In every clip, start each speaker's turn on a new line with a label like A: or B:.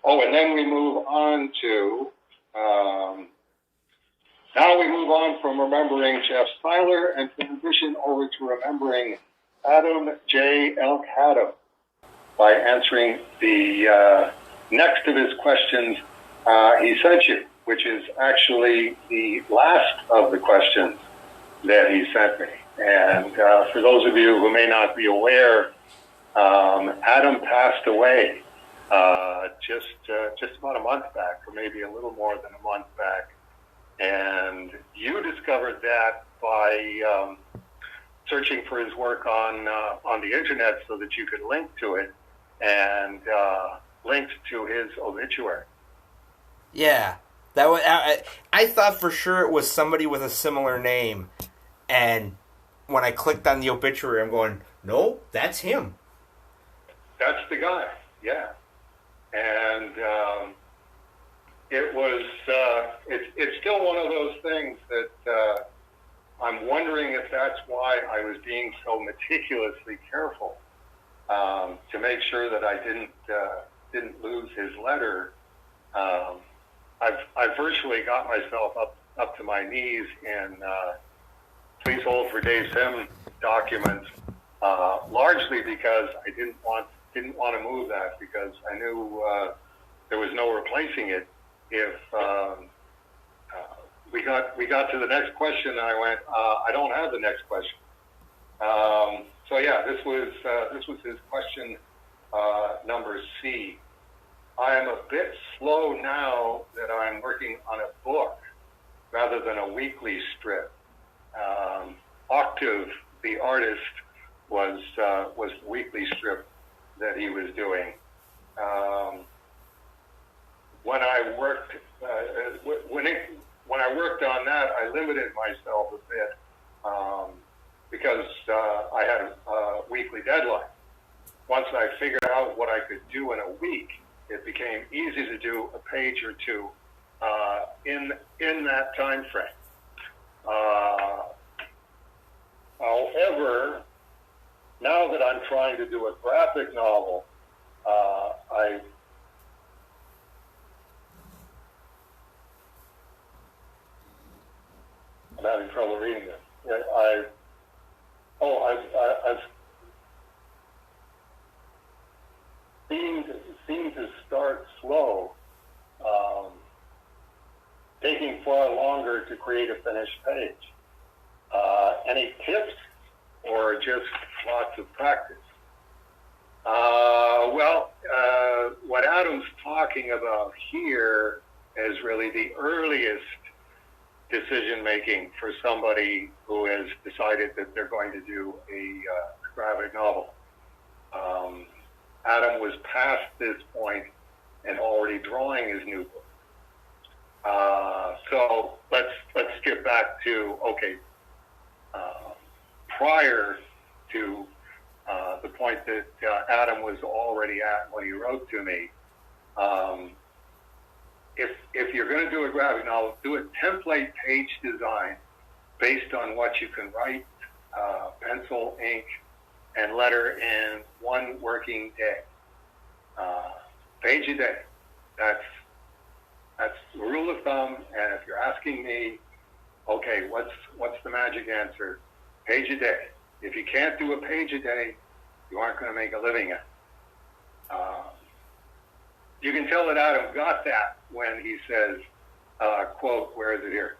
A: Oh, and then we move on to, now we move on from remembering Jeff Seiler and transition over to remembering Adam J. Elkhadem by answering the next of his questions he sent you, which is actually the last of the questions that he sent me. And for those of you who may not be aware, Adam passed away just about a month back, or maybe a little more than a month back. And you discovered that by searching for his work on the internet so that you could link to it, and linked to his obituary.
B: Yeah, that was. I thought for sure it was somebody with a similar name, and when I clicked on the obituary, I'm going, no, that's him.
A: That's the guy. Yeah, and it was. It's still one of those things that I'm wondering if that's why I was being so meticulously careful to make sure that I didn't lose his letter. I've virtually got myself up to my knees in please hold for Dave Sim documents, largely because I didn't want to move that, because I knew there was no replacing it. If we got to the next question, and I went, I don't have the next question. So yeah, this was his question number C. I am a bit slow now that I'm working on a book rather than a weekly strip. Octave the Artist was the weekly strip that he was doing. When I worked when I worked on that, I limited myself a bit because I had a weekly deadline. Once I figured out what I could do in a week, it became easy to do a page or two in that time frame. However, now that I'm trying to do a graphic novel, I'm having trouble reading this. I've seemed to start slow, taking far longer to create a finished page. Any tips, or just lots of practice? What Adam's talking about here is really the earliest decision making for somebody who has decided that they're going to do a graphic novel. Adam was past this point and already drawing his new book. So let's skip back to prior to the point that Adam was already at when he wrote to me. If you're going to do a graphic novel, do a template page design based on what you can write, pencil, ink, and letter in one working day. Page a day. That's the rule of thumb. And if you're asking me, okay, what's the magic answer? Page a day. If you can't do a page a day, you aren't going to make a living at it. You can tell that Adam got that when he says, quote, where is it here?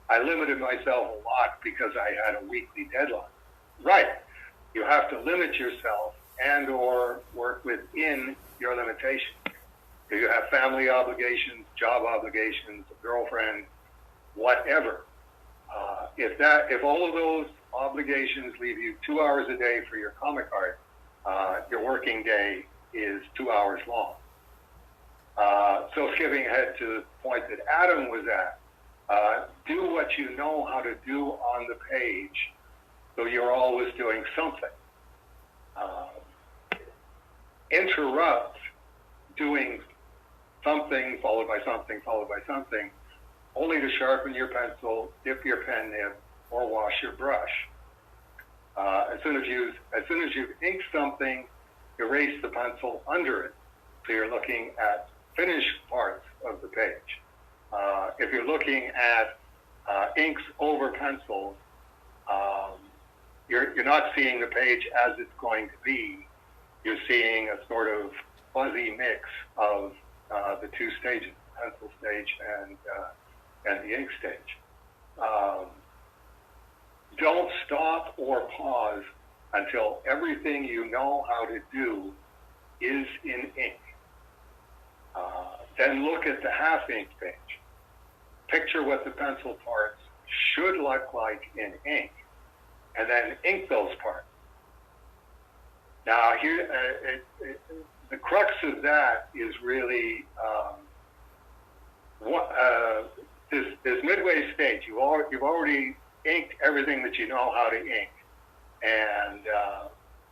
A: I limited myself a lot because I had a weekly deadline. Right. You have to limit yourself and or work within your limitations. If you have family obligations, job obligations, a girlfriend, whatever, if all of those obligations leave you 2 hours a day for your comic art, your working day is 2 hours long. So skipping ahead to the point that Adam was at, do what you know how to do on the page, so you're always doing something. Interrupt doing something followed by something followed by something, only to sharpen your pencil, dip your pen nib, or wash your brush. As soon as you've inked something, erase the pencil under it. So you're looking at finished parts of the page. If you're looking at inks over pencils, you're not seeing the page as it's going to be. You're seeing a sort of fuzzy mix of the two stages, pencil stage and the ink stage. Don't stop or pause until everything you know how to do is in ink. Then look at the half-inked page. Picture what the pencil parts should look like in ink, and then ink those parts. Now, here, the crux of that is really this midway stage. You've already inked everything that you know how to ink, and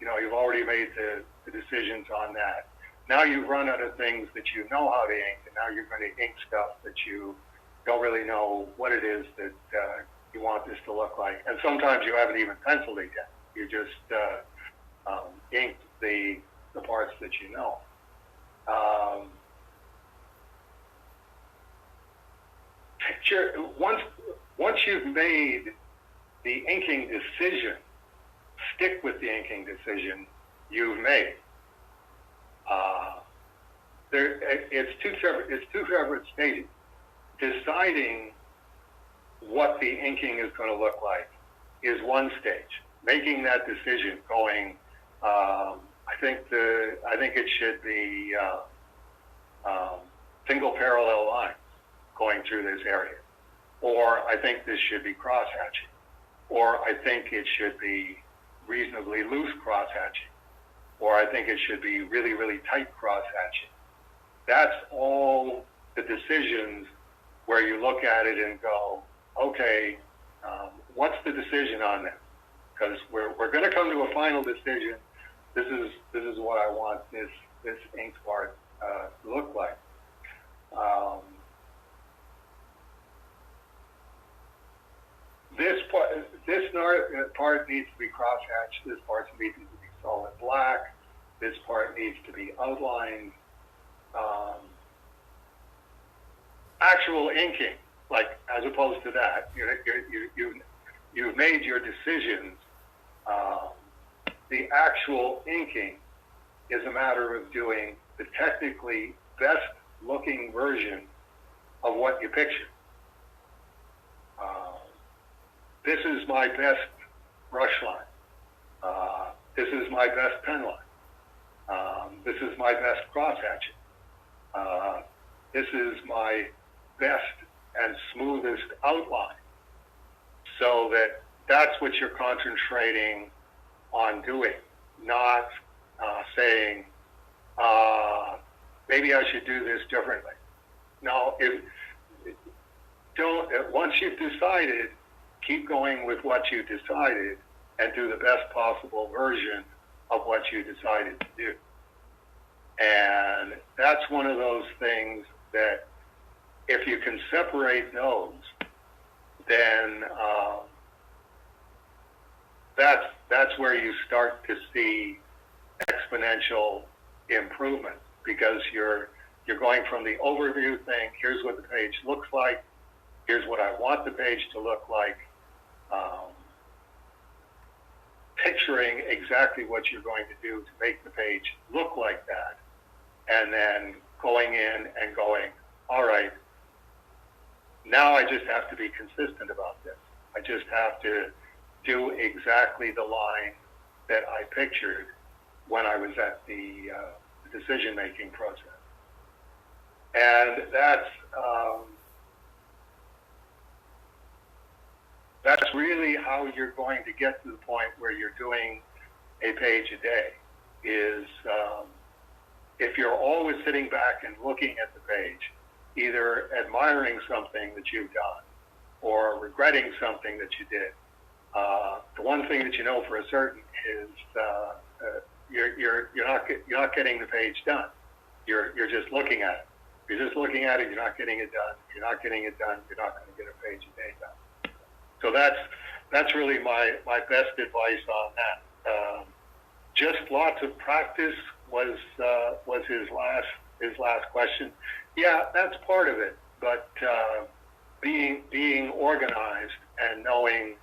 A: you've already made the decisions on that. Now you've run out of things that you know how to ink, and now you're going to ink stuff that you don't really know what it is that you want this to look like. And sometimes you haven't even penciled it yet. You just inked the parts that you know. Picture, once you've made the inking decision, stick with the inking decision you've made. It's two separate stages. Deciding what the inking is going to look like is one stage. Making that decision, going, I think it should be single parallel lines going through this area, or I think this should be cross hatching, or I think it should be reasonably loose cross hatching, or I think it should be really, really tight cross hatching. That's all the decisions where you look at it and go, okay, what's the decision on this? Because we're going to come to a final decision. This is what I want this ink part to look like. This part needs to be cross-hatched. This part needs to be solid black. This part needs to be outlined. Actual inking, like as opposed to that, you've made your decisions. The actual inking is a matter of doing the technically best looking version of what you picture. This is my best brush line. This is my best pen line. This is my best cross hatching. This is my best and smoothest outline. So that's what you're concentrating on doing, not saying, maybe I should do this differently. No, once you've decided, keep going with what you decided and do the best possible version of what you decided to do. And that's one of those things that if you can separate those, then that's where you start to see exponential improvement, because you're going from the overview thing, here's what the page looks like, here's what I want the page to look like, picturing exactly what you're going to do to make the page look like that, and then going in and going, all right, now I just have to be consistent about this. I just have to do exactly the line that I pictured when I was at the decision-making process. And that's really how you're going to get to the point where you're doing a page a day, is if you're always sitting back and looking at the page, either admiring something that you've done or regretting something that you did. The one thing that you know for a certain is you're not getting the page done. You're just looking at it. You're just looking at it. You're not getting it done. You're not getting it done. You're not going to get a page a day done. So that's really my best advice on that. Just lots of practice was his last his last question. Yeah, that's part of it. But being organized and knowing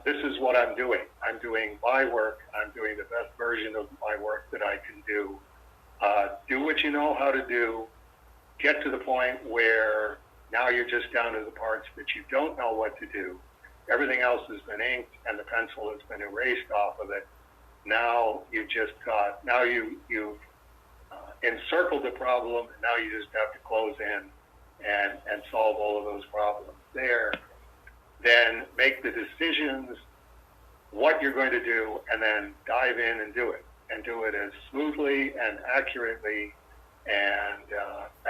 A: this is what I'm doing. I'm doing my work. I'm doing the best version of my work that I can do. Do what you know how to do. Get to the point where now you're just down to the parts that you don't know what to do. Everything else has been inked and the pencil has been erased off of it. Now you've encircled the problem, and now you just have to close in and solve all of those problems there. Then make the decisions, what you're going to do, and then dive in and do it. And do it as smoothly and accurately and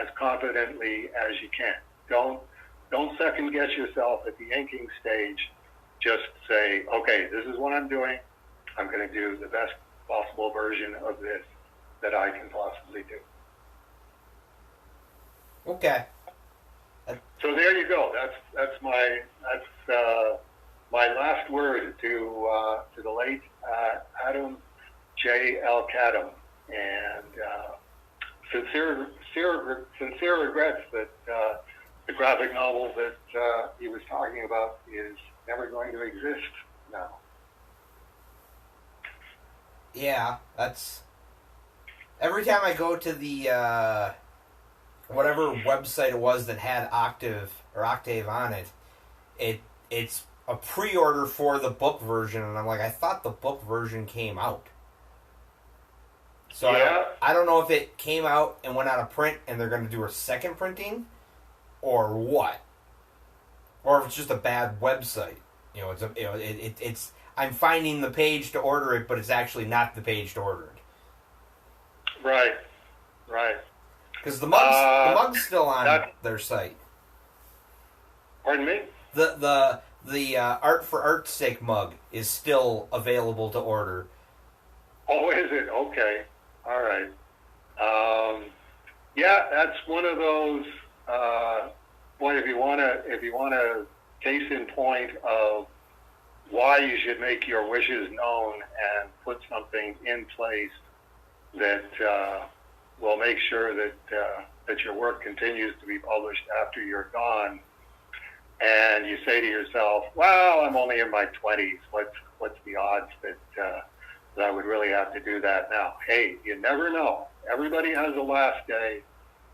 A: as confidently as you can. Don't second guess yourself at the inking stage. Just say, okay, this is what I'm doing. I'm going to do the best possible version of this that I can possibly do.
B: Okay.
A: So there you go. That's my last word to the late Adam J. Elkhadem, and sincere regrets that the graphic novel that he was talking about is never going to exist now.
B: Yeah, that's... Every time I go to the, whatever website it was that had Octave on it, it's a pre-order for the book version, and I'm like, I thought the book version came out. So
A: yeah.
B: I don't know if it came out and went out of print and they're going to do a second printing, or what, or if it's just a bad website. It's I'm finding the page to order it, but it's actually not the page to order it.
A: Right.
B: Because the mug's still on their site.
A: Pardon me?
B: The Art for Art's Sake mug is still available to order.
A: Oh, is it? Okay. All right. Yeah, that's one of those. Boy, if you want a case in point of why you should make your wishes known and put something in place that will make sure that your work continues to be published after you're gone, and you say to yourself, "Well, I'm only in my 20s. What's the odds that I would really have to do that now?" Hey, you never know. Everybody has a last day,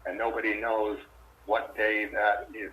A: and nobody knows what day that is.